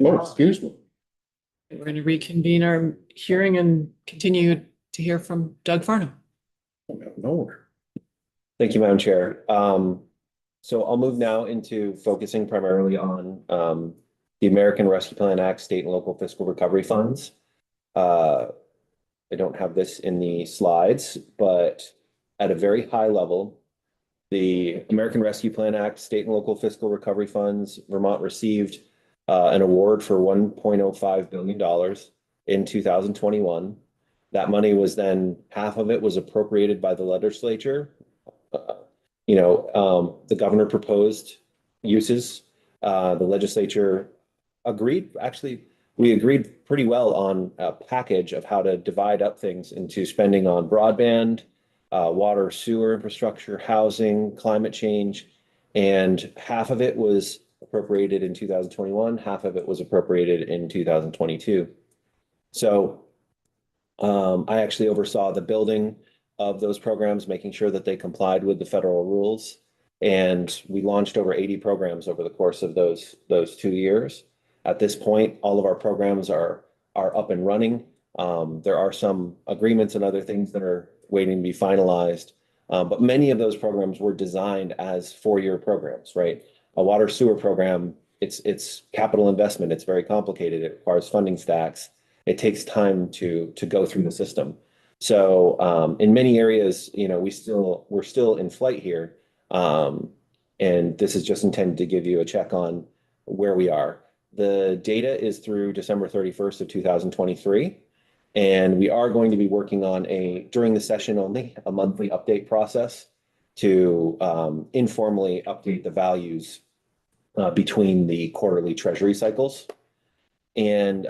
Oh, excuse me. We're going to reconvene our hearing and continue to hear from Doug Farnham. No order. Thank you, Madam Chair. So I'll move now into focusing primarily on the American Rescue Plan Act, state and local fiscal recovery funds. I don't have this in the slides, but at a very high level, the American Rescue Plan Act, state and local fiscal recovery funds, Vermont received an award for $1.05 billion in 2021. That money was then, half of it was appropriated by the legislature. The governor proposed uses. The legislature agreed. Actually, we agreed pretty well on a package of how to divide up things into spending on broadband, water, sewer infrastructure, housing, climate change, and half of it was appropriated in 2021, half of it was appropriated in 2022. So I actually oversaw the building of those programs, making sure that they complied with the federal rules. And we launched over 80 programs over the course of those 2 years. At this point, all of our programs are up and running. There are some agreements and other things that are waiting to be finalized. But many of those programs were designed as 4-year programs, right? A water sewer program, it's capital investment. It's very complicated. It requires funding stacks. It takes time to go through the system. So in many areas, we're still in flight here. And this is just intended to give you a check on where we are. The data is through December 31st of 2023. And we are going to be working on during the session only, a monthly update process to informally update the values between the quarterly treasury cycles. And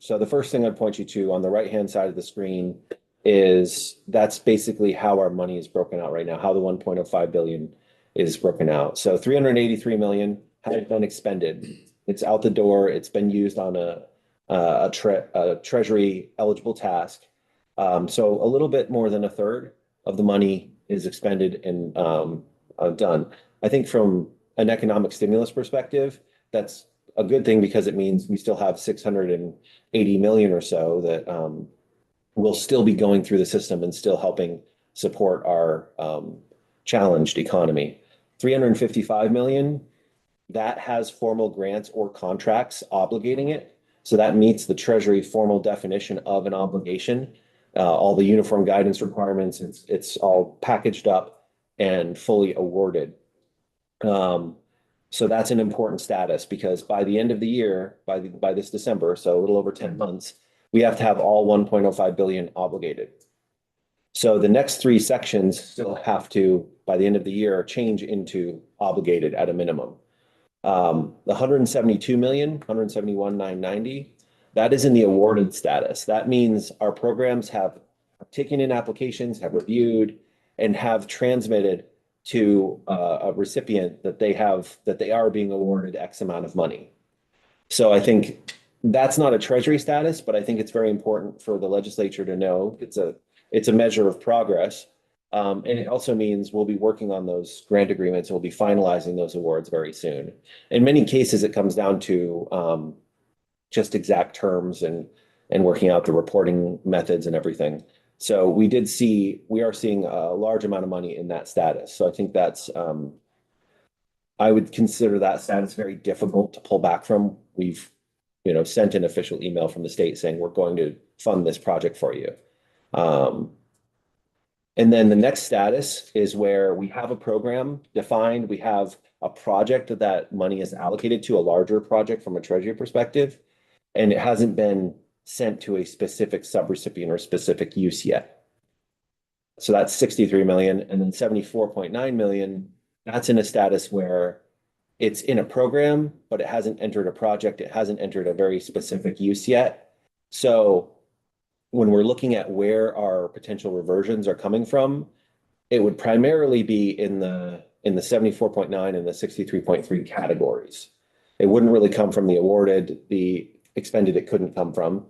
so the first thing I'd point you to on the right-hand side of the screen is that's basically how our money is broken out right now, how the 1.05 billion is broken out. So 383 million has been expended. It's out the door. It's been used on a treasury eligible task. So a little bit more than a third of the money is expended and done. I think from an economic stimulus perspective, that's a good thing because it means we still have 680 million or so that will still be going through the system and still helping support our challenged economy. 355 million, that has formal grants or contracts obligating it. So that meets the Treasury formal definition of an obligation. All the uniform guidance requirements, it's all packaged up and fully awarded. So that's an important status because by the end of the year, by this December, so a little over 10 months, we have to have all 1.05 billion obligated. So the next 3 sections still have to, by the end of the year, change into obligated at a minimum. The 172 million, 171,990, that is in the awarded status. That means our programs have taken in applications, have reviewed, and have transmitted to a recipient that they are being awarded X amount of money. So I think that's not a treasury status, but I think it's very important for the legislature to know it's a measure of progress. And it also means we'll be working on those grant agreements. We'll be finalizing those awards very soon. In many cases, it comes down to just exact terms and working out the reporting methods and everything. So we are seeing a large amount of money in that status. So I think I would consider that status very difficult to pull back from. We've, sent an official email from the state saying we're going to fund this project for you. And then the next status is where we have a program defined. We have a project that money is allocated to, a larger project from a treasury perspective, and it hasn't been sent to a specific subrecipient or specific use yet. So that's 63 million, and then 74.9 million, that's in a status where it's in a program, but it hasn't entered a project. It hasn't entered a very specific use yet. So when we're looking at where our potential reversions are coming from, it would primarily be in the 74.9 and the 63.3 categories. It wouldn't really come from the awarded, the expended it couldn't come from.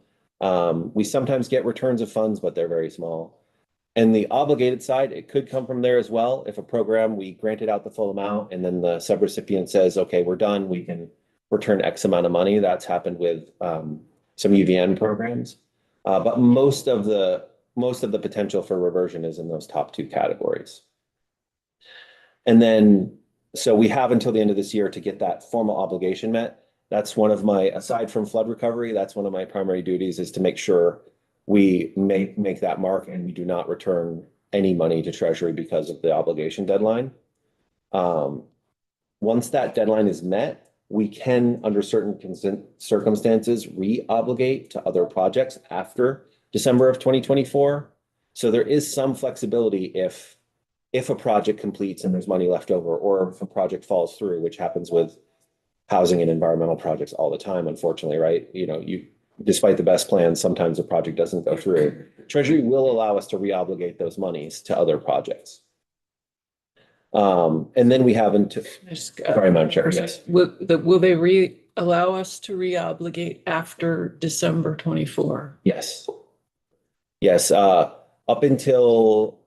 We sometimes get returns of funds, but they're very small. And the obligated side, it could come from there as well. If a program, we granted out the full amount and then the subrecipient says, okay, we're done, we can return X amount of money. That's happened with some UVN programs. But most of the potential for reversion is in those top two categories. And then, so we have until the end of this year to get that formal obligation met. That's one of my, aside from flood recovery, that's one of my primary duties, is to make sure we make that mark and we do not return any money to Treasury because of the obligation deadline. Once that deadline is met, we can, under certain circumstances, re-obligate to other projects after December of 2024. So there is some flexibility if a project completes and there's money left over, or if a project falls through, which happens with housing and environmental projects all the time, unfortunately, right? You know, despite the best plans, sometimes a project doesn't go through. Treasury will allow us to re-obligate those monies to other projects. And then we have until, sorry, Madam Chair, yes. Will they allow us to re-obligate after December 24? Yes. Yes, up until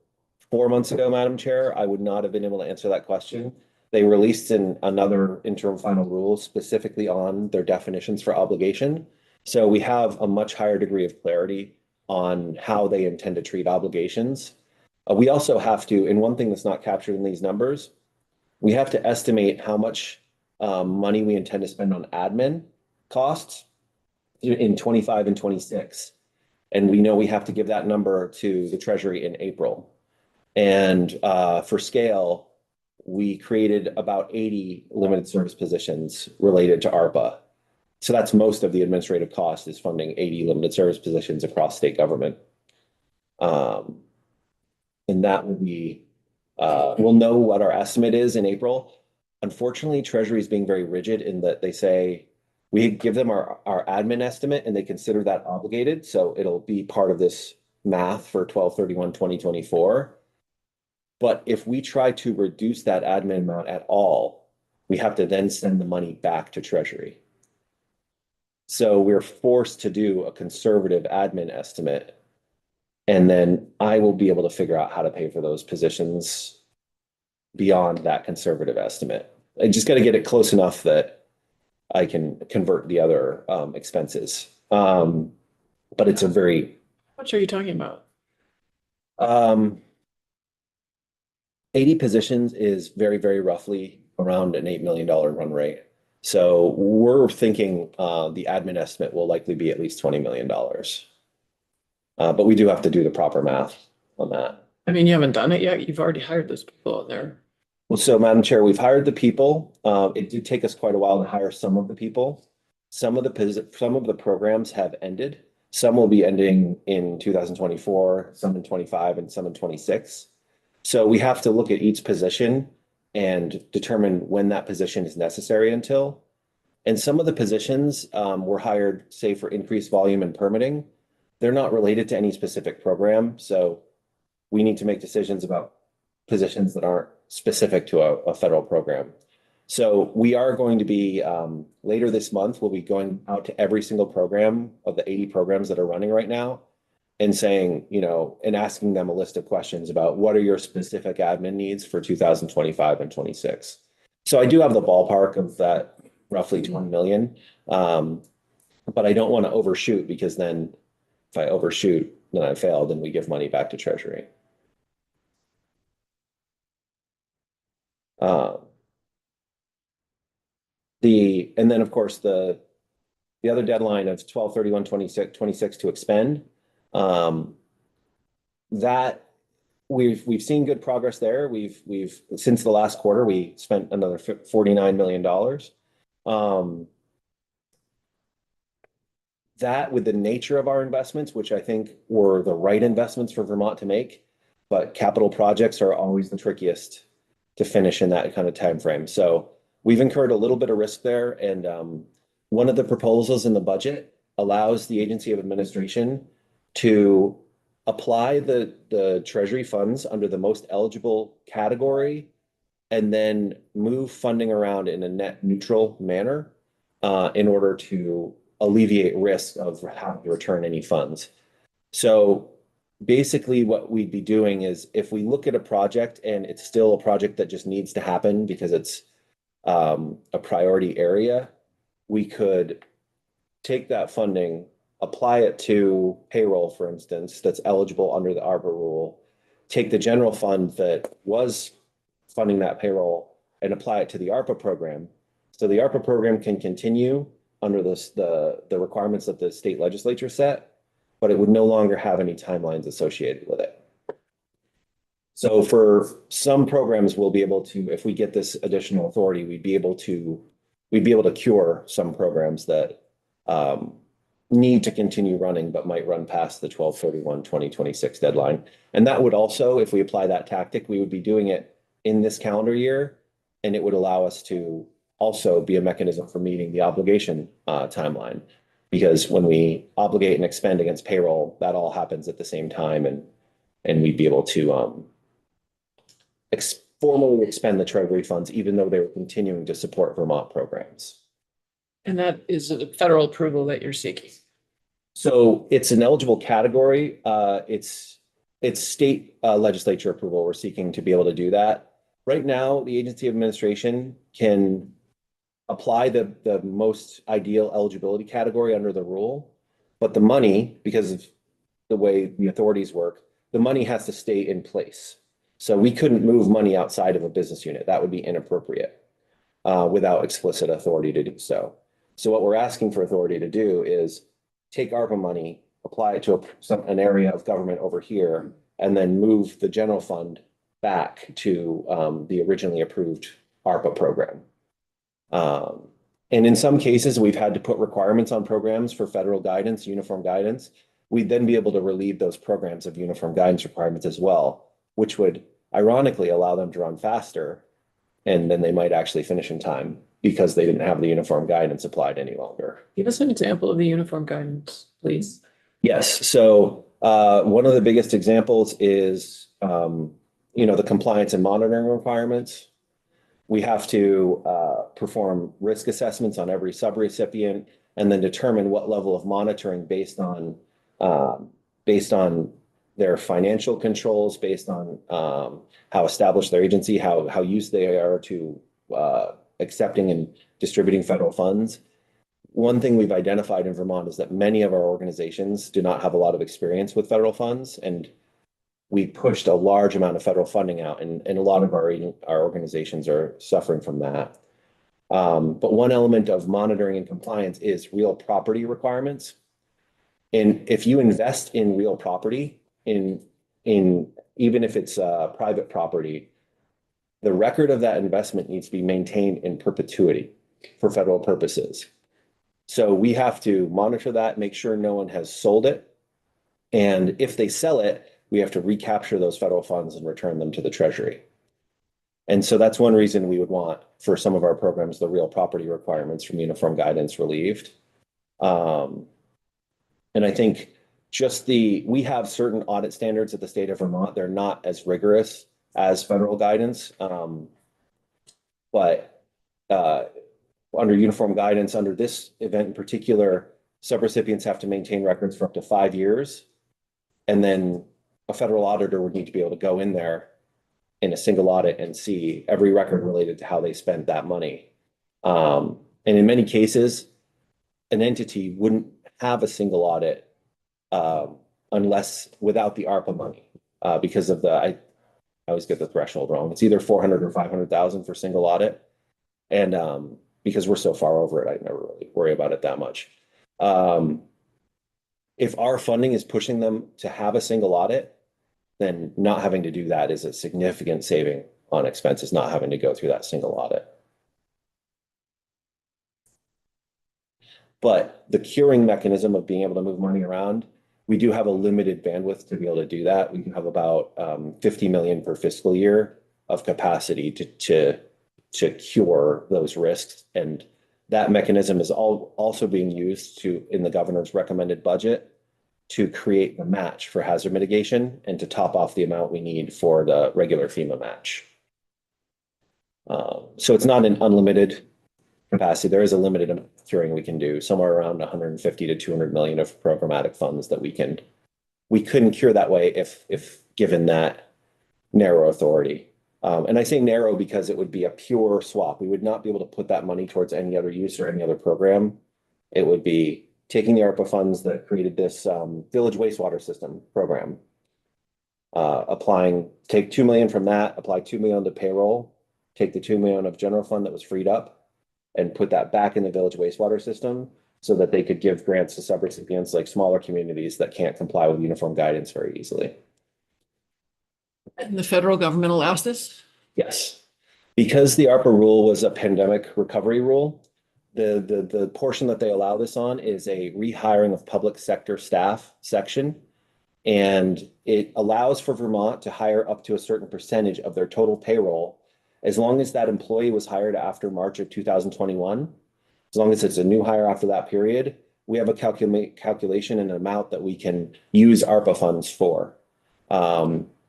4 months ago, Madam Chair, I would not have been able to answer that question. They released another interim final rule specifically on their definitions for obligation. So we have a much higher degree of clarity on how they intend to treat obligations. We also have to, and one thing that's not captured in these numbers, we have to estimate how much money we intend to spend on admin costs in 25 and 26. And we know we have to give that number to the Treasury in April. And for scale, we created about 80 limited service positions related to ARPA. So that's most of the administrative cost, is funding 80 limited service positions across state government. And that will be, we'll know what our estimate is in April. Unfortunately, Treasury is being very rigid in that they say, we give them our admin estimate and they consider that obligated. So it'll be part of this math for 12/31/2024. But if we try to reduce that admin amount at all, we have to then send the money back to Treasury. So we're forced to do a conservative admin estimate. And then I will be able to figure out how to pay for those positions beyond that conservative estimate. I just got to get it close enough that I can convert the other expenses. But it's a very... How much are you talking about? 80 positions is very, very roughly around an $8 million run rate. So we're thinking the admin estimate will likely be at least $20 million. But we do have to do the proper math on that. I mean, you haven't done it yet. You've already hired those people in there. Well, so Madam Chair, we've hired the people. It did take us quite a while to hire some of the people. Some of the programs have ended. Some will be ending in 2024, some in 25, and some in 26. So we have to look at each position and determine when that position is necessary until. And some of the positions were hired, say, for increased volume and permitting. They're not related to any specific program. So we need to make decisions about positions that aren't specific to a federal program. So we are going to be, later this month, we'll be going out to every single program of the 80 programs that are running right now and saying, you know, and asking them a list of questions about what are your specific admin needs for 2025 and 26. So I do have the ballpark of that roughly 20 million. But I don't want to overshoot, because then if I overshoot, then I failed and we give money back to Treasury. And then of course the other deadline of 12/31/26 to expend, that we've seen good progress there. We've since the last quarter we spent another $49 million. That, with the nature of our investments, which I think were the right investments for Vermont to make, but capital projects are always the trickiest to finish in that kind of time frame. So we've incurred a little bit of risk there, and one of the proposals in the budget allows the Agency of Administration to apply the Treasury funds under the most eligible category and then move funding around in a net neutral manner in order to alleviate risk of having to return any funds. So basically what we'd be doing is, if we look at a project and it's still a project that just needs to happen because it's a priority area, we could take that funding, apply it to payroll, for instance, that's eligible under the ARPA rule, take the general fund that was funding that payroll and apply it to the ARPA program. So the ARPA program can continue under the requirements that the state legislature set, but it would no longer have any timelines associated with it. So for some programs, we'll be able to, if we get this additional authority, we'd be able to cure some programs that need to continue running, but might run past the 12/31/2026 deadline. And that would also, if we apply that tactic, we would be doing it in this calendar year, and it would allow us to also be a mechanism for meeting the obligation timeline. Because when we obligate and expend against payroll, that all happens at the same time, and we'd be able to formally expend the Treasury funds, even though they were continuing to support Vermont programs. And that is a federal approval that you're seeking. So it's an eligible category. It's state legislature approval. We're seeking to be able to do that. Right now, the agency administration can apply the most ideal eligibility category under the rule, but the money, because of the way the authorities work, the money has to stay in place. So we couldn't move money outside of a business unit. That would be inappropriate without explicit authority to do so. So what we're asking for authority to do is take ARPA money, apply it to an area of government over here, and then move the general fund back to the originally approved ARPA program. And in some cases, we've had to put requirements on programs for federal guidance, uniform guidance. We'd then be able to relieve those programs of uniform guidance requirements as well, which would ironically allow them to run faster. And then they might actually finish in time because they didn't have the uniform guidance applied any longer. Give us an example of the uniform guidance, please. Yes. So one of the biggest examples is, the compliance and monitoring requirements. We have to perform risk assessments on every subrecipient and then determine what level of monitoring based on their financial controls, based on how established their agency, how used they are to accepting and distributing federal funds. One thing we've identified in Vermont is that many of our organizations do not have a lot of experience with federal funds, and we pushed a large amount of federal funding out, and a lot of our organizations are suffering from that. But one element of monitoring and compliance is real property requirements. And if you invest in real property, in even if it's private property, the record of that investment needs to be maintained in perpetuity for federal purposes. So we have to monitor that, make sure no one has sold it. And if they sell it, we have to recapture those federal funds and return them to the Treasury. And so that's one reason we would want, for some of our programs, the real property requirements from uniform guidance relieved. And I think we have certain audit standards at the state of Vermont. They're not as rigorous as federal guidance. But under uniform guidance, under this event in particular, subrecipients have to maintain records for up to 5 years. And then a federal auditor would need to be able to go in there in a single audit and see every record related to how they spent that money. And in many cases, an entity wouldn't have a single audit unless without the ARPA money, because of I always get the threshold wrong. It's either 400 or 500,000 for single audit. And because we're so far over it, I never really worry about it that much. If our funding is pushing them to have a single audit, then not having to do that is a significant saving on expenses, not having to go through that single audit. But the curing mechanism of being able to move money around, we do have a limited bandwidth to be able to do that. We can have about 50 million per fiscal year of capacity to cure those risks. And that mechanism is also being used in the governor's recommended budget to create the match for hazard mitigation and to top off the amount we need for the regular FEMA match. So it's not an unlimited capacity. There is a limited amount of curing we can do, somewhere around 150 to 200 million of programmatic funds that we couldn't cure that way if given that narrow authority. And I say narrow because it would be a pure swap. We would not be able to put that money towards any other use or any other program. It would be taking the ARPA funds that created this village wastewater system program. Take 2 million from that, apply 2 million to payroll, take the 2 million of general fund that was freed up and put that back in the village wastewater system so that they could give grants to subrecipients like smaller communities that can't comply with uniform guidance very easily. And the federal government allows this? Yes. Because the ARPA rule was a pandemic recovery rule, the portion that they allow this on is a rehiring of public sector staff section. And it allows for Vermont to hire up to a certain percentage of their total payroll, as long as that employee was hired after March of 2021. As long as it's a new hire after that period, we have a calculation and an amount that we can use ARPA funds for.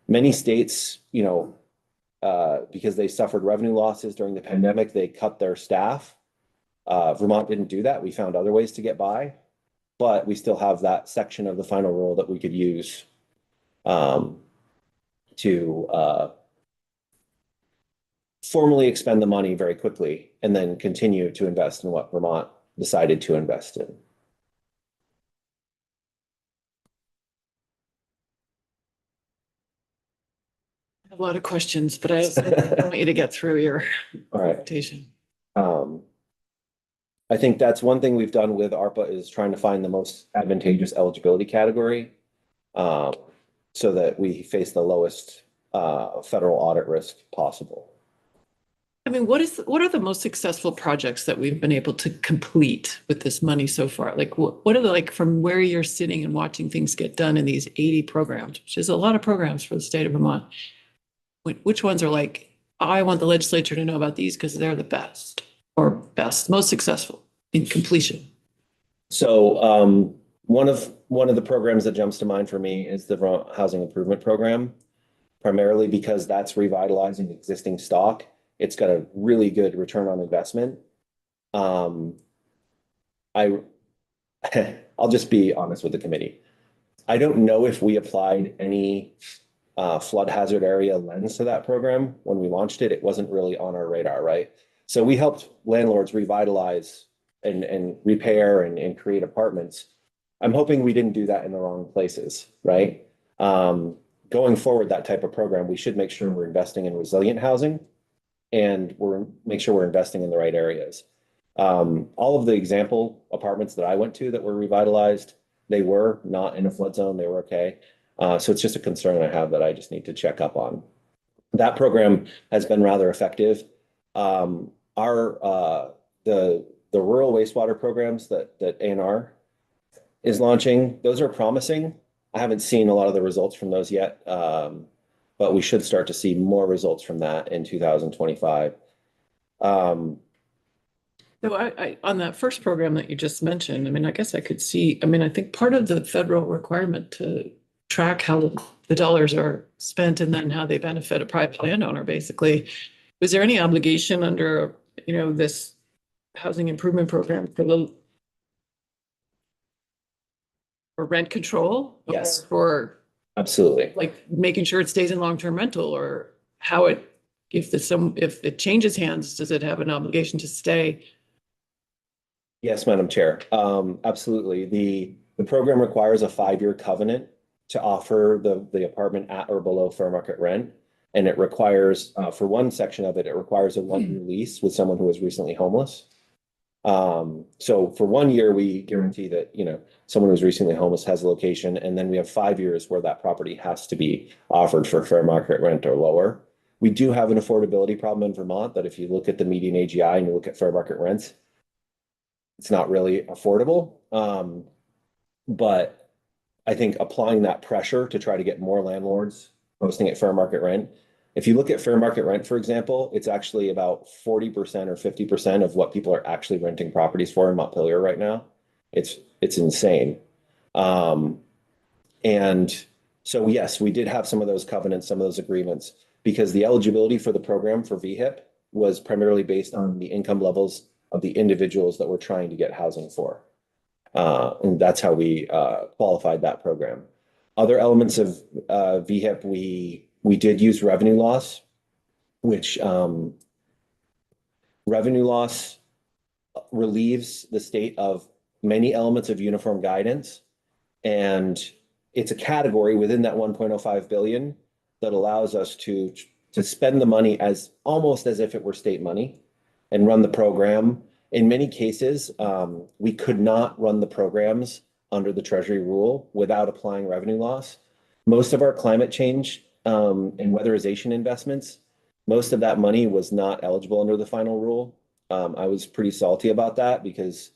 Many states, because they suffered revenue losses during the pandemic, they cut their staff. Vermont didn't do that. We found other ways to get by, but we still have that section of the final rule that we could use to formally expend the money very quickly and then continue to invest in what Vermont decided to invest in. I have a lot of questions, but I also want you to get through your All right. presentation. I think that's one thing we've done with ARPA is trying to find the most advantageous eligibility category so that we face the lowest federal audit risk possible. I mean, what are the most successful projects that we've been able to complete with this money so far? Like, what are the, like, from where you're sitting and watching things get done in these 80 programs, which is a lot of programs for the state of Vermont? Which ones are like, I want the legislature to know about these because they're the best or most successful in completion? So one of the programs that jumps to mind for me is the Vermont Housing Improvement Program, primarily because that's revitalizing existing stock. It's got a really good return on investment. I'll just be honest with the committee. I don't know if we applied any flood hazard area lens to that program when we launched it. It wasn't really on our radar, right? So we helped landlords revitalize and repair and create apartments. I'm hoping we didn't do that in the wrong places, right? Going forward, that type of program, we should make sure we're investing in resilient housing and make sure we're investing in the right areas. All of the example apartments that I went to that were revitalized, they were not in a flood zone, they were okay. So it's just a concern I have that I just need to check up on. That program has been rather effective. The rural wastewater programs that ANR is launching, those are promising. I haven't seen a lot of the results from those yet, but we should start to see more results from that in 2025. So I on that first program that you just mentioned, I mean, I guess I could see, I mean, I think part of the federal requirement to track how the dollars are spent and then how they benefit a private landowner, basically, was there any obligation under, this housing improvement program for rent control? Yes. For Absolutely. like making sure it stays in long-term rental, or how if it changes hands, does it have an obligation to stay? Yes, Madam Chair. Absolutely. The program requires a 5-year covenant to offer the apartment at or below fair market rent. And it requires, for one section of it, it requires a 1-year lease with someone who is recently homeless. So for 1 year, we guarantee that, someone who's recently homeless has a location, and then we have 5 years where that property has to be offered for fair market rent or lower. We do have an affordability problem in Vermont that if you look at the median AGI and you look at fair market rents, it's not really affordable. But I think applying that pressure to try to get more landlords posting at fair market rent. If you look at fair market rent, for example, it's actually about 40% or 50% of what people are actually renting properties for in Montpelier right now. It's insane. And so, yes, we did have some of those covenants, some of those agreements, because the eligibility for the program for VHIP was primarily based on the income levels of the individuals that we're trying to get housing for. And that's how we qualified that program. Other elements of VHIP, we did use revenue loss which revenue loss relieves the state of many elements of uniform guidance. And it's a category within that 1.05 billion that allows us to spend the money as almost as if it were state money and run the program. In many cases, we could not run the programs under the Treasury rule without applying revenue loss. Most of our climate change and weatherization investments, most of that money was not eligible under the final rule. I was pretty salty about that because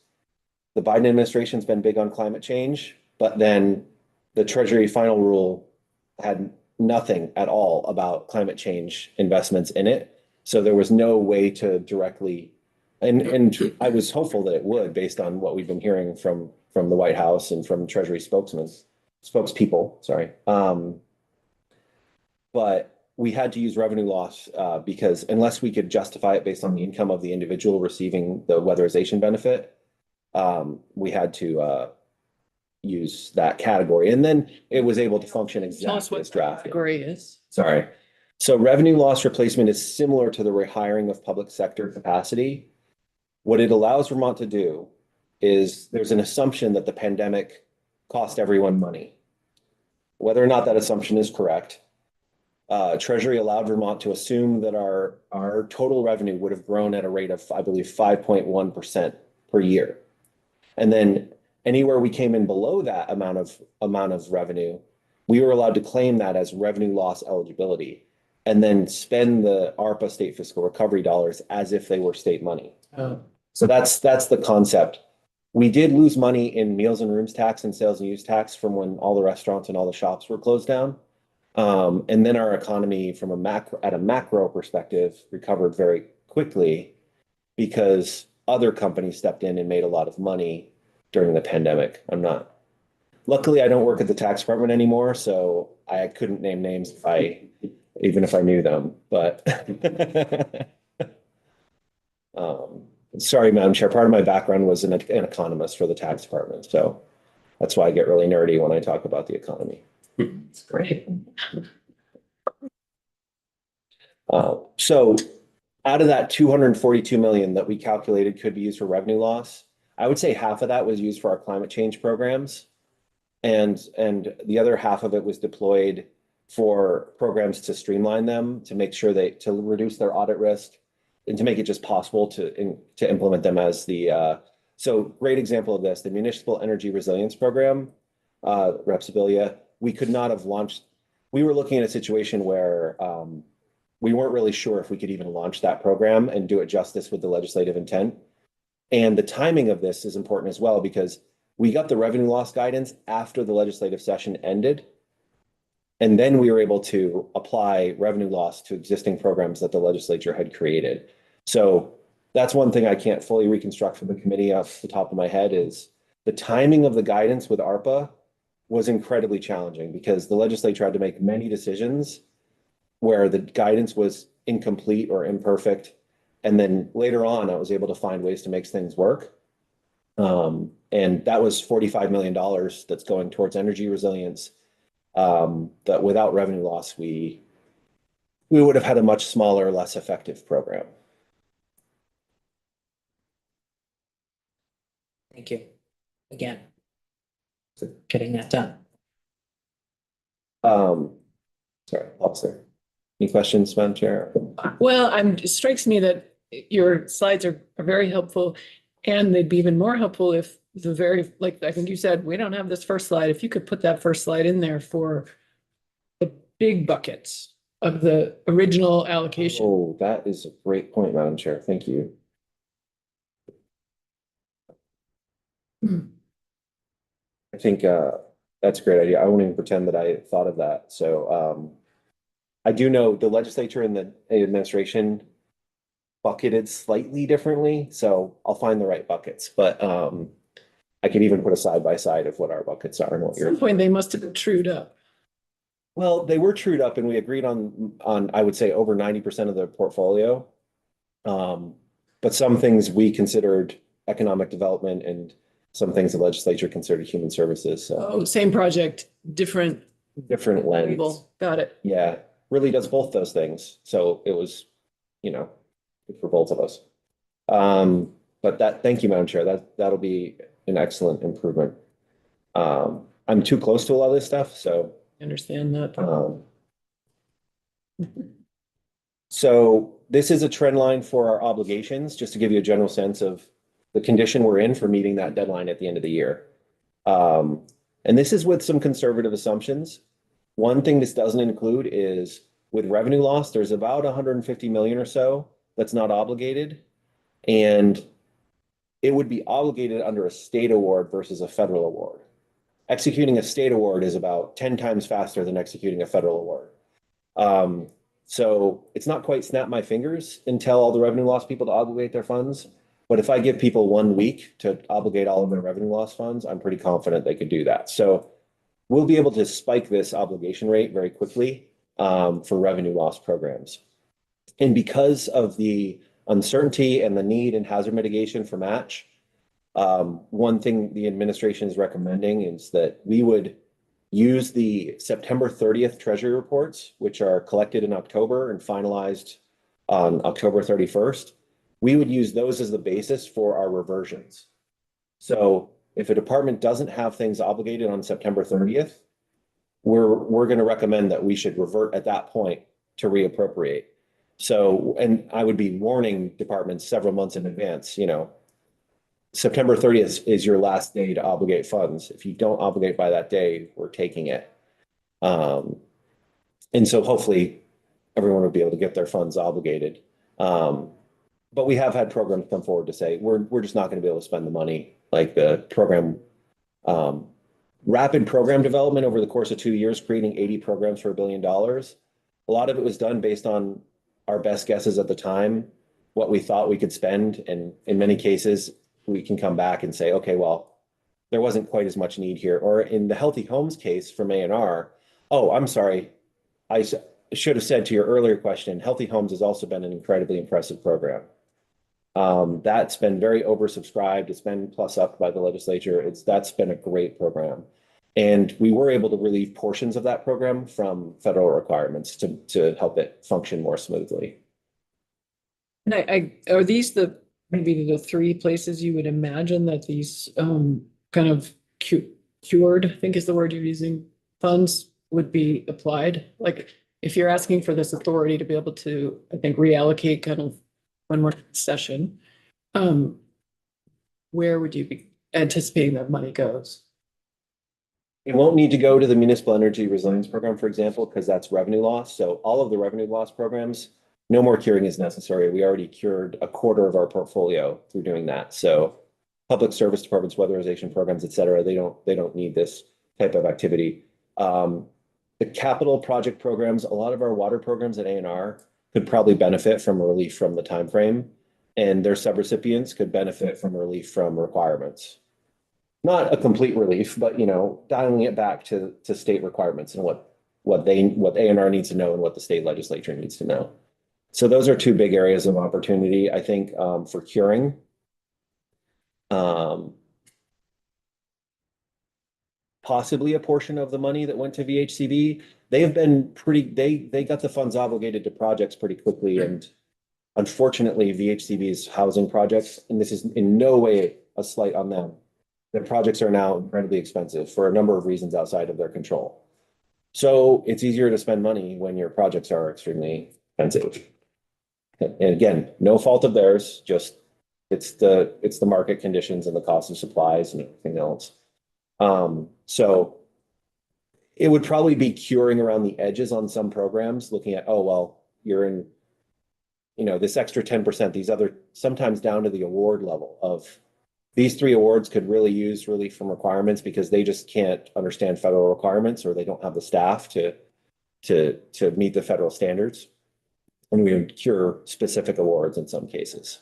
the Biden administration's been big on climate change, but then the Treasury final rule had nothing at all about climate change investments in it. So there was no way to directly, and I was hopeful that it would, based on what we've been hearing from the White House and from Treasury spokespeople, sorry. But we had to use revenue loss because unless we could justify it based on the income of the individual receiving the weatherization benefit, we had to use that category. And then it was able to function Tell us exactly what as drafted. category is. Sorry. So revenue loss replacement is similar to the rehiring of public sector capacity. What it allows Vermont to do is there's an assumption that the pandemic cost everyone money. Whether or not that assumption is correct, Treasury allowed Vermont to assume that our total revenue would have grown at a rate of, I believe, 5.1% per year. And then anywhere we came in below that amount of revenue, we were allowed to claim that as revenue loss eligibility and then spend the ARPA state fiscal recovery dollars as if they were state money. Oh. So that's the concept. We did lose money in meals and rooms tax and sales and use tax from when all the restaurants and all the shops were closed down. And then our economy from at a macro perspective recovered very quickly because other companies stepped in and made a lot of money during the pandemic. Luckily, I don't work at the tax department anymore, so I couldn't name names even if I knew them, but sorry, Madam Chair, part of my background was an economist for the tax department, so that's why I get really nerdy when I talk about the economy. It's great. So out of that 242 million that we calculated could be used for revenue loss, I would say half of that was used for our climate change programs. And the other half of it was deployed for programs to streamline them, to make sure to reduce their audit risk and to make it just possible to implement them as so great example of this, the Municipal Energy Resilience Program, Repsibilia, we could not have launched. We were looking at a situation where we weren't really sure if we could even launch that program and do it justice with the legislative intent. And the timing of this is important as well, because we got the revenue loss guidance after the legislative session ended. And then we were able to apply revenue loss to existing programs that the legislature had created. So that's one thing I can't fully reconstruct for the committee off the top of my head is the timing of the guidance with ARPA was incredibly challenging because the legislature had to make many decisions where the guidance was incomplete or imperfect. And then later on, I was able to find ways to make things work. And that was $45 million that's going towards energy resilience. That without revenue loss, we would have had a much smaller, less effective program. Thank you again for getting that done. Sorry, officer. Any questions, Madam Chair? Well, it strikes me that your slides are very helpful, and they'd be even more helpful if like I think you said, we don't have this first slide. If you could put that first slide in there for the big buckets of the original allocation. Oh, that is a great point, Madam Chair. Thank you. I think that's a great idea. I won't even pretend that I thought of that. So I do know the legislature and the administration bucketed slightly differently. So I'll find the right buckets, but I could even put a side by side of what our buckets are and what At some point, they must have been trued up. Well, they were trued up and we agreed on I would say over 90% of the portfolio. But some things we considered economic development and some things the legislature considered human services. So Oh, same project, different different lens. label. Got it. Yeah, really does both those things. So it was you know, good for both of us. But thank you, Madam Chair. That'll be an excellent improvement. I'm too close to a lot of this stuff, so, I understand that. So this is a trend line for our obligations, just to give you a general sense of the condition we're in for meeting that deadline at the end of the year. And this is with some conservative assumptions. One thing this doesn't include is with revenue loss, there's about 150 million or so that's not obligated. And it would be obligated under a state award versus a federal award. Executing a state award is about 10 times faster than executing a federal award. So it's not quite snap my fingers and tell all the revenue loss people to obligate their funds. But if I give people 1 week to obligate all of their revenue loss funds, I'm pretty confident they could do that. So we'll be able to spike this obligation rate very quickly for revenue loss programs. And because of the uncertainty and the need and hazard mitigation for match, one thing the administration is recommending is that we would use the September 30th Treasury reports, which are collected in October and finalized on October 31st. We would use those as the basis for our reversions. So if a department doesn't have things obligated on September 30th, we're going to recommend that we should revert at that point to reappropriate. So, and I would be warning departments several months in advance, September 30th is your last day to obligate funds. If you don't obligate by that day, we're taking it. And so hopefully everyone will be able to get their funds obligated. But we have had programs come forward to say, we're just not going to be able to spend the money. Like the program, rapid program development over the course of 2 years, creating 80 programs for $1 billion. A lot of it was done based on our best guesses at the time, what we thought we could spend. And in many cases, we can come back and say, okay, well, there wasn't quite as much need here. Or in the Healthy Homes case from A&R, oh, I'm sorry. I should have said to your earlier question, Healthy Homes has also been an incredibly impressive program. That's been very oversubscribed. It's been plus up by the legislature. That's been a great program. And we were able to relieve portions of that program from federal requirements to help it function more smoothly. And are these maybe the three places you would imagine that these kind of cured, I think is the word you're using, funds would be applied? Like if you're asking for this authority to be able to, I think, reallocate kind of when we're in session, where would you be anticipating that money goes? It won't need to go to the Municipal Energy Resilience Program, for example, because that's revenue loss. So all of the revenue loss programs, no more curing is necessary. We already cured a quarter of our portfolio through doing that. So public service departments, weatherization programs, et cetera, they don't need this type of activity. The capital project programs, a lot of our water programs at A&R could probably benefit from relief from the time frame, and their subrecipients could benefit from relief from requirements. Not a complete relief, but dialing it back to state requirements and what A&R needs to know and what the state legislature needs to know. So those are two big areas of opportunity, I think, for curing. Possibly a portion of the money that went to VHCB. They have been they got the funds obligated to projects pretty quickly. And unfortunately, VHCB's housing projects, and this is in no way a slight on them, their projects are now incredibly expensive for a number of reasons outside of their control. So it's easier to spend money when your projects are extremely expensive. And again, no fault of theirs, just it's the market conditions and the cost of supplies and everything else. So it would probably be curing around the edges on some programs, looking at, oh, well, you're in, this extra 10%, these other, sometimes down to the award level of these 3 awards could really use relief from requirements because they just can't understand federal requirements or they don't have the staff to meet the federal standards. And we would cure specific awards in some cases.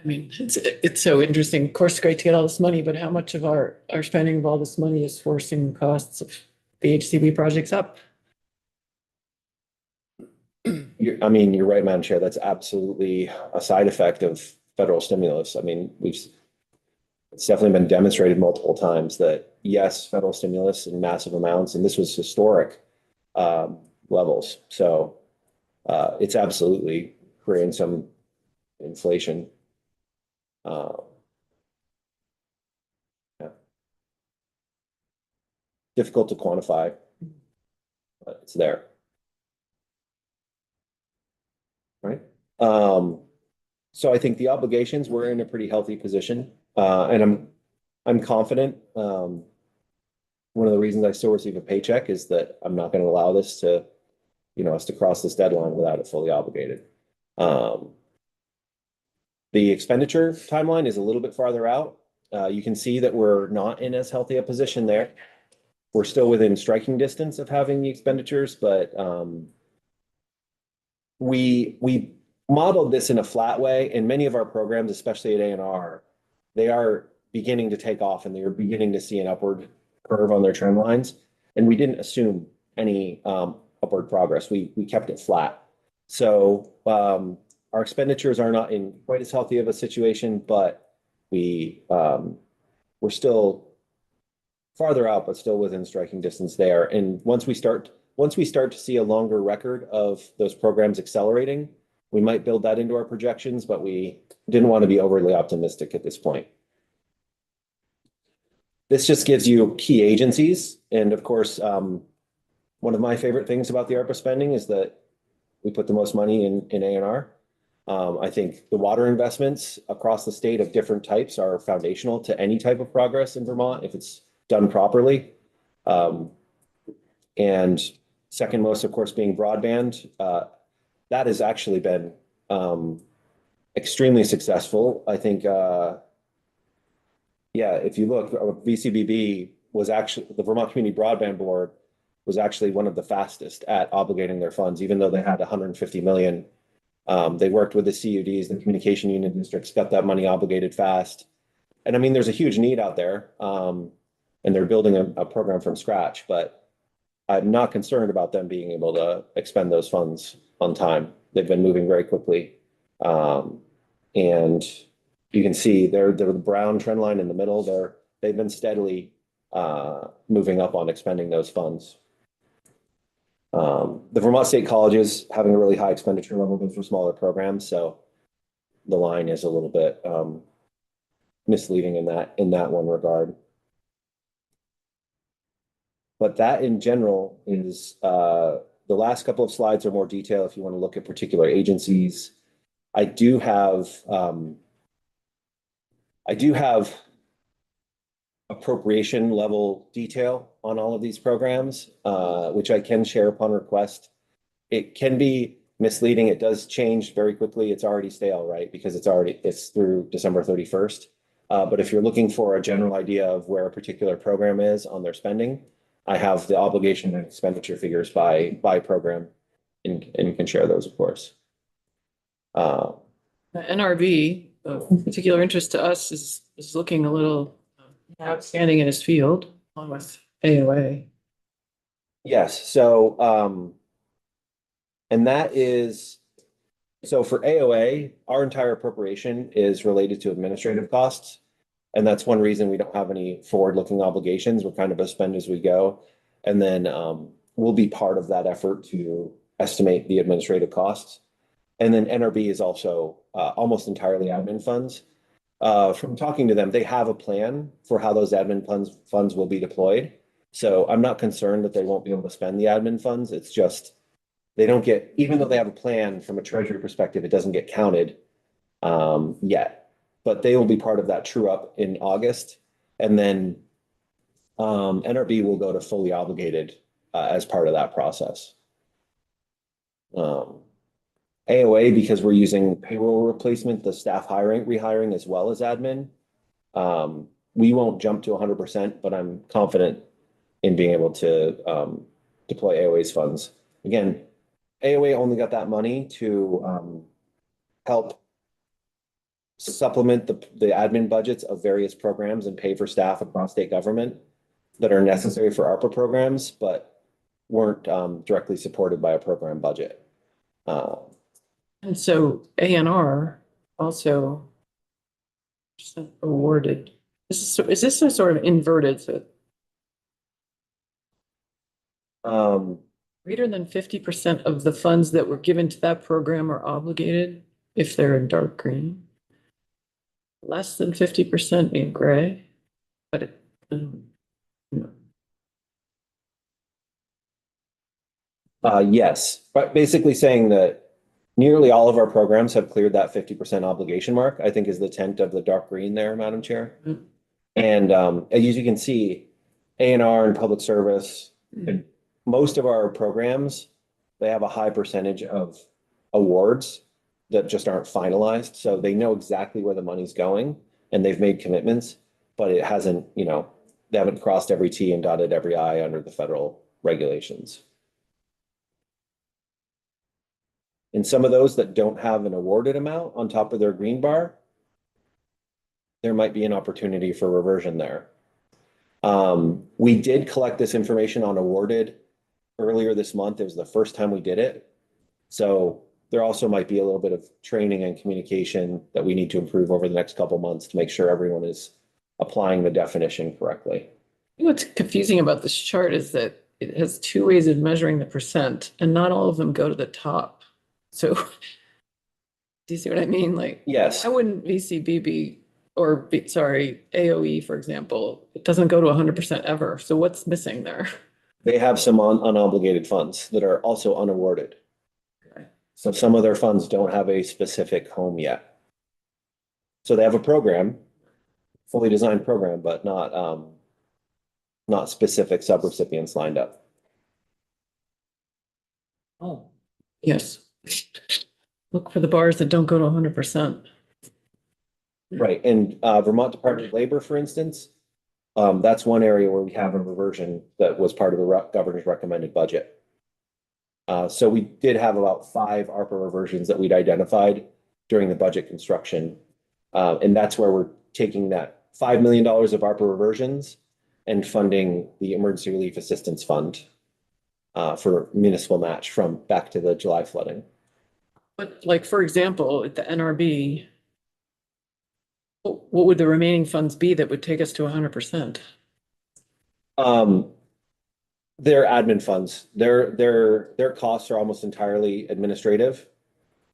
I mean, it's so interesting. Of course, it's great to get all this money, but how much of our spending of all this money is forcing costs of the HCB projects up? You're right, Madam Chair. That's absolutely a side effect of federal stimulus. I mean, it's definitely been demonstrated multiple times that yes, federal stimulus in massive amounts, and this was historic levels. So it's absolutely creating some inflation. Uh, yeah. Difficult to quantify, but it's there. Right? So I think the obligations, we're in a pretty healthy position. And I'm confident. One of the reasons I still receive a paycheck is that I'm not going to allow this to, us to cross this deadline without it fully obligated. The expenditure timeline is a little bit farther out. You can see that we're not in as healthy a position there. We're still within striking distance of having the expenditures, but we modeled this in a flat way, and many of our programs, especially at A&R, they are beginning to take off and they're beginning to see an upward curve on their trend lines. And we didn't assume any upward progress. We kept it flat. So our expenditures are not in quite as healthy of a situation, but we're still farther out, but still within striking distance there. And once we start to see a longer record of those programs accelerating, we might build that into our projections, but we didn't want to be overly optimistic at this point. This just gives you key agencies. And of course, one of my favorite things about the ARPA spending is that we put the most money in A&R. I think the water investments across the state of different types are foundational to any type of progress in Vermont if it's done properly. And second most, of course, being broadband. That has actually been extremely successful. I think, if you look, VCBB was actually, the Vermont Community Broadband Board was actually one of the fastest at obligating their funds, even though they had 150 million. They worked with the CUDs, the communication union districts, got that money obligated fast. And I mean, there's a huge need out there, and they're building a program from scratch, but I'm not concerned about them being able to expend those funds on time. They've been moving very quickly. And you can see they're the brown trend line in the middle. They've been steadily moving up on expending those funds. The Vermont State Colleges having a really high expenditure level, but for smaller programs, so the line is a little bit misleading in that one regard. But that in general is the last couple of slides are more detail if you want to look at particular agencies. I do have appropriation level detail on all of these programs, which I can share upon request. It can be misleading. It does change very quickly. It's already stale, right? Because it's through December 31st. But if you're looking for a general idea of where a particular program is on their spending, I have the obligation and expenditure figures by program and can share those, of course. NRV, of particular interest to us, is looking a little outstanding in his field, along with AOA. Yes, so and that is so for AOA, our entire appropriation is related to administrative costs. And that's one reason we don't have any forward-looking obligations. We're kind of a spend as we go. And then we'll be part of that effort to estimate the administrative costs. And then NRB is also almost entirely admin funds. From talking to them, they have a plan for how those admin funds will be deployed. So I'm not concerned that they won't be able to spend the admin funds. It's just they don't get, even though they have a plan from a treasury perspective, it doesn't get counted yet. But they will be part of that true up in August. And then NRB will go to fully obligated as part of that process. AOA, because we're using payroll replacement, the staff rehiring as well as admin, we won't jump to 100%, but I'm confident in being able to deploy AOA's funds. Again, AOA only got that money to help supplement the admin budgets of various programs and pay for staff across state government that are necessary for ARPA programs, but weren't directly supported by a program budget. And so ANR also awarded. Is this a sort of inverted? So Greater than 50% of the funds that were given to that program are obligated if they're in dark green. Less than 50% in gray, but it, no. Yes, but basically saying that nearly all of our programs have cleared that 50% obligation mark, I think is the intent of the dark green there, Madam Chair. Mhm. And as you can see, A&R and public service, and most of our programs, they have a high percentage of awards that just aren't finalized. So they know exactly where the money's going and they've made commitments, but it hasn't, they haven't crossed every T and dotted every I under the federal regulations. And some of those that don't have an awarded amount on top of their green bar, there might be an opportunity for reversion there. We did collect this information on awarded earlier this month. It was the first time we did it. So there also might be a little bit of training and communication that we need to improve over the next couple months to make sure everyone is applying the definition correctly. What's confusing about this chart is that it has two ways of measuring the percent and not all of them go to the top. So do you see what I mean? Like, Yes, why wouldn't VCB be, or AOE, for example, it doesn't go to 100% ever. So what's missing there? they have some unobligated funds that are also unawarded. Okay. So some of their funds don't have a specific home yet. So they have a program, fully designed program, but not specific subrecipients lined up. Oh, Yes. Look for the bars that don't go to 100%. Right, and Vermont Department of Labor, for instance, that's one area where we have a reversion that was part of the governor's recommended budget. So we did have about 5 ARPA reversions that we'd identified during the budget construction. And that's where we're taking that $5 million of ARPA reversions and funding the Emergency Relief Assistance Fund for municipal match from back to the July flooding. But like, for example, at the NRB, what would the remaining funds be that would take us to 100%? Their admin funds, their costs are almost entirely administrative.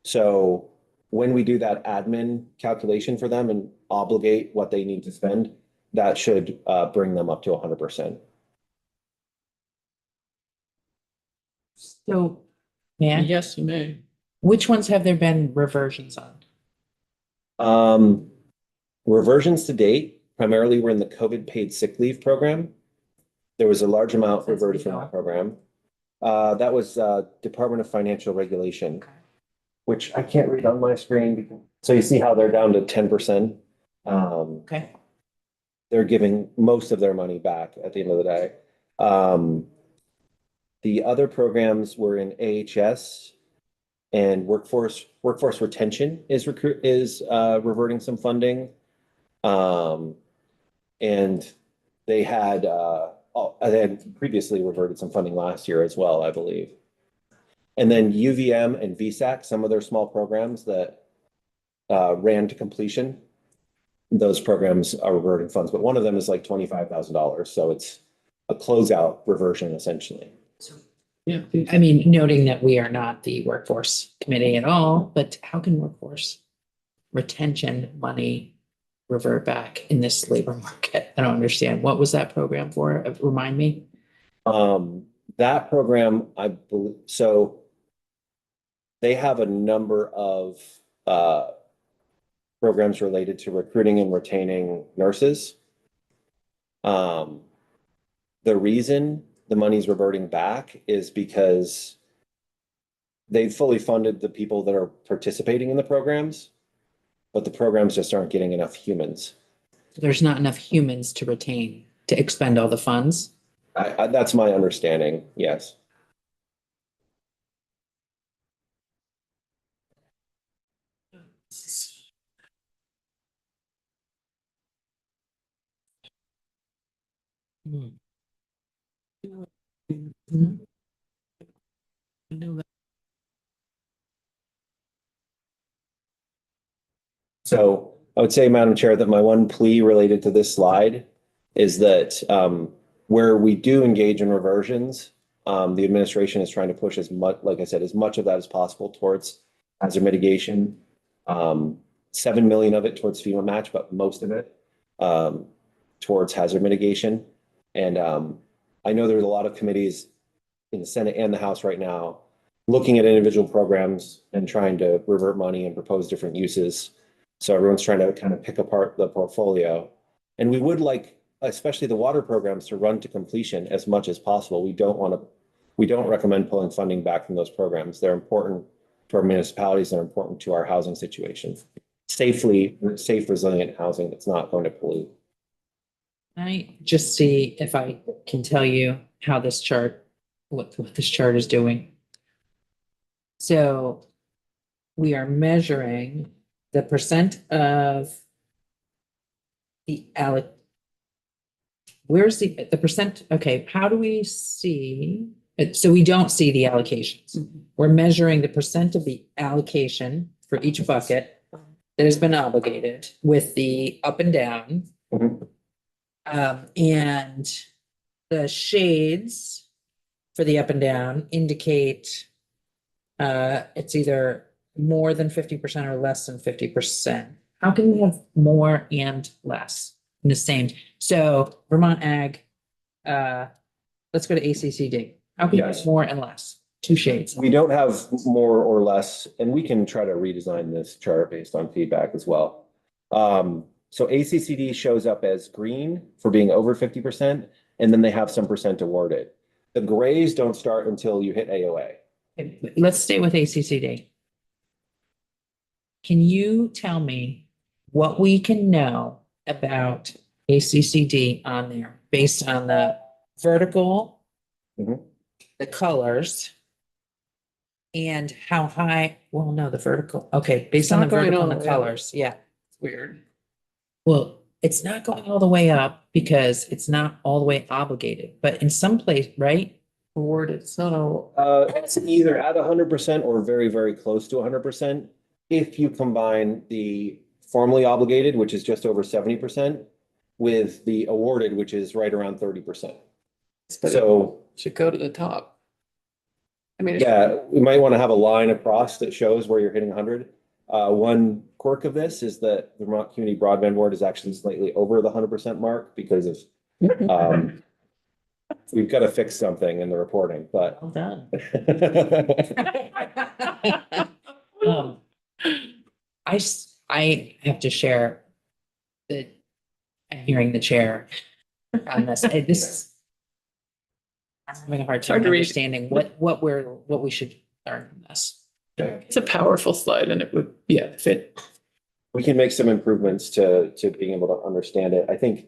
So when we do that admin calculation for them and obligate what they need to spend, that should bring them up to 100%. so, man, Yes, you may. which ones have there been reversions on? Reversions to date, primarily were in the COVID paid sick leave program. There was a large amount reverted from that program. That was Department of Financial Regulation, which I can't read on my screen. So you see how they're down to 10%. Okay, They're giving most of their money back at the end of the day. The other programs were in AHS and workforce retention is reverting some funding. And they had previously reverted some funding last year as well, I believe. And then UVM and VSAC, some of their small programs that ran to completion, those programs are reverting funds, but one of them is like $25,000. So it's a closeout reversion essentially. Yeah. I mean, noting that we are not the workforce committee at all, but how can workforce retention money revert back in this labor market? I don't understand. What was that program for? Remind me. That program, I believe, so they have a number of programs related to recruiting and retaining nurses. The reason the money's reverting back is because they've fully funded the people that are participating in the programs, but the programs just aren't getting enough humans. There's not enough humans to retain to expend all the funds. That's my understanding, yes. Hmm. I know that. So I would say, Madam Chair, that my one plea related to this slide is that where we do engage in reversions The administration is trying to push as much, like I said, as much of that as possible towards hazard mitigation. 7 million of it towards FEMA match, but most of it towards hazard mitigation. And I know there's a lot of committees in the Senate and the House right now looking at individual programs and trying to revert money and propose different uses. So everyone's trying to kind of pick apart the portfolio. And we would like, especially the water programs, to run to completion as much as possible. We don't recommend pulling funding back from those programs. They're important to our municipalities. They're important to our housing situation. Safe, resilient housing that's not going to pollute. I just see if I can tell you how this chart, what this chart is doing. So we are measuring the percent of the where's the percent? Okay, how do we see it? So we don't see the allocations. We're measuring the percent of the allocation for each bucket that has been obligated with the up and down. Mhm. And the shades for the up and down indicate it's either more than 50% or less than 50%. How can we have more and less in the same? So Vermont Ag, let's go to ACCD. How can you Yes. have more and less? Two shades. We don't have more or less, and we can try to redesign this chart based on feedback as well. So ACCD shows up as green for being over 50%, and then they have some percent awarded. The grays don't start until you hit AOA. Let's stay with ACCD. Can you tell me what we can know about ACCD on there based on the vertical, Mhm. the colors, and how high? Well, no, the vertical. Okay, based on the not going vertical all and the the way up. colors. Yeah. Weird. Well, it's not going all the way up because it's not all the way obligated, but in some place, right? Award, it's not all. It's either at 100% or very, very close to 100%. If you combine the formally obligated, which is just over 70%, with the awarded, which is right around 30%. But it So should go to the top. I mean, yeah, we might want to have a line across that shows where you're hitting 100. One quirk of this is that the Vermont Community Broadband Board is actually slightly over the 100% mark because of we've got to fix something in the reporting, but Well done. I have to share that I'm hearing the chair on this. I'm having a hard hard time to read. understanding what we should learn from this. it's a powerful slide and it would, fit. we can make some improvements to being able to understand it. I think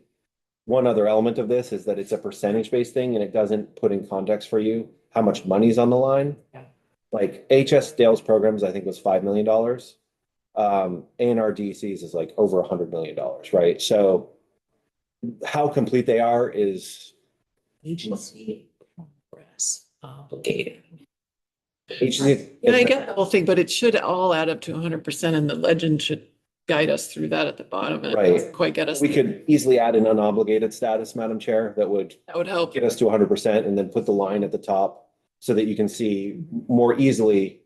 one other element of this is that it's a percentage-based thing and it doesn't put in context for you how much money's on the line. Yeah. Like HS Dale's programs, I think was $5 million. A&R DC's is like over $100 million, right? So how complete they are is Agency progress obligated. agency. And I get the whole thing, but it should all add up to 100% and the legend should guide us through that at the bottom. And it Right. doesn't quite get us. We could easily add an unobligated status, Madam Chair, that would That would help. get us to 100% and then put the line at the top so that you can see more easily.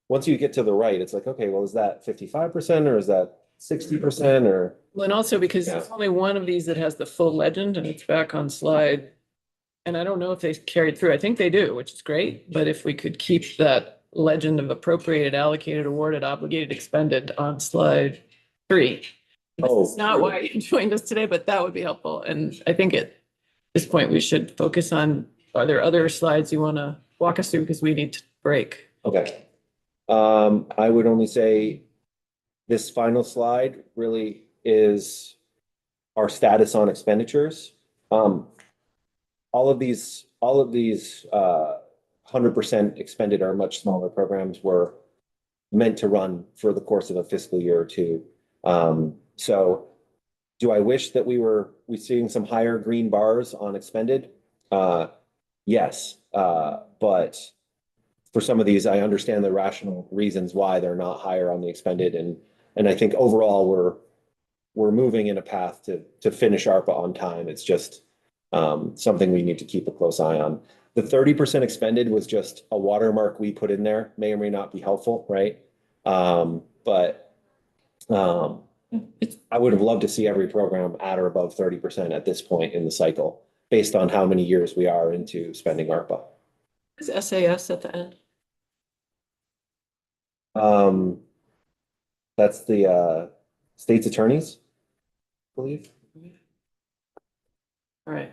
Once you get to the right, it's like, okay, well, is that 55% or is that 60% or? Well, and also because there's only one of these that has the full legend and it's back on slide. And I don't know if they carried through. I think they do, which is great. But if we could keep that legend of appropriated, allocated, awarded, obligated, expended on slide 3. Oh, It's not why you joined us today, but that would be helpful. And I think at this point, we should focus on, are there other slides you want to walk us through? Because we need to break. Okay. I would only say this final slide really is our status on expenditures. All of these 100% expended or much smaller programs were meant to run for the course of a fiscal year or two. So do I wish that we seeing some higher green bars on expended? Yes, but for some of these, I understand the rational reasons why they're not higher on the expended, and I think overall we're moving in a path to finish ARPA on time. It's just something we need to keep a close eye on. the 30% expended was just a watermark we put in there, may or may not be helpful, right? But It's, I would have loved to see every program at or above 30% at this point in the cycle, based on how many years we are into spending ARPA. is SAS at the end? That's the state's attorneys, I believe. All right.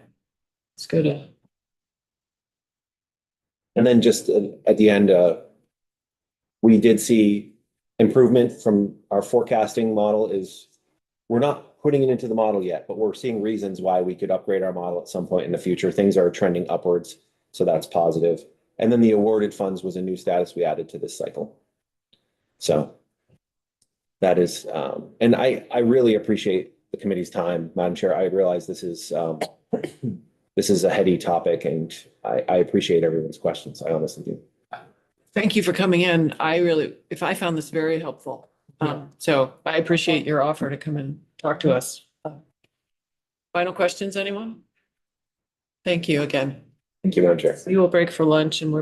Let's go to, And then just at the end, we did see improvement from our forecasting model is, we're not putting it into the model yet, but we're seeing reasons why we could upgrade our model at some point in the future. Things are trending upwards, so that's positive. And then the awarded funds was a new status we added to this cycle. So that is, and I really appreciate the committee's time, Madam Chair. I realize this is a heady topic, and I appreciate everyone's questions. I honestly do. thank you for coming in. I found this very helpful. So I appreciate your offer to come and talk to us. Final questions, anyone? Thank you again. Thank you, Madam Chair. We will break for lunch and we're